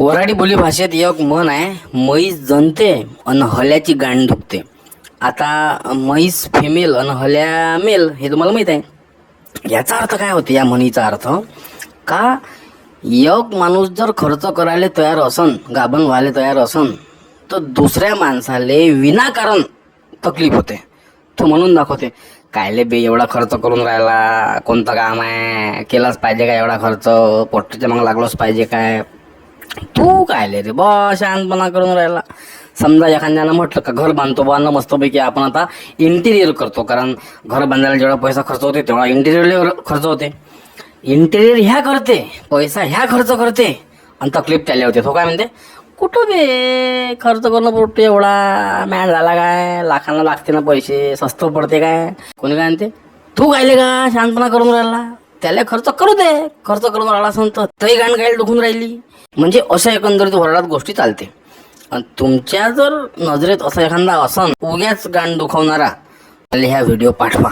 वऱ्हाडी बोली भाषेत एक म्हण आहे, म्हैस जनते अन हल्याची गांड दुखते. आता म्हैस फिमेल अन हल्या मेल हे तुम्हाला माहीत आहे. याचा अर्थ काय होते, या म्हणीचा अर्थ का एक माणूस जर खर्च करायला तयार असन, गाभण व्हायला तयार असन, तर दुसऱ्या माणसाले विनाकारण तकलीफ होते. तो म्हणून दाखवते, कायले बे एवढा खर्च करून राहिला, कोणतं काम आहे, केलाच पाहिजे काय एवढा खर्च, पोट्टीच्या मग लागलोच पाहिजे काय, तू कायले रे बा शांतपणा करून राहिला. समजा एखाद्यानं म्हटलं का घर बांधतो बा ना मस्तपैकी आपण आता इंटिरियर करतो, कारण घर बांधायला जेवढा पैसा खर्च होते तेवढा इंटिरियरला खर्च होते. इंटिरियर ह्या करते, पैसा ह्या खर्च करते आणि तकलीफ त्याला होते. तो काय म्हणते, कुठं बे खर्च करणं पोट्टी एवढा मॅड झाला काय, लाखांना लागते ना पैसे, स्वस्त पडते काय. कोणी काय म्हणते, तू कायले का शांतपणा करून राहिला, त्याला खर्च करू दे, खर्च करून राहिला सांगतो तरी गाण गायला दुखून राहिली. म्हणजे अशा एकंदरीत वरडात गोष्टी चालते. आणि तुमच्या जर नजरेत असा एखादा असन उग्याच गाण दुखवणारा, त्याला ह्या व्हिडिओ पाठवा.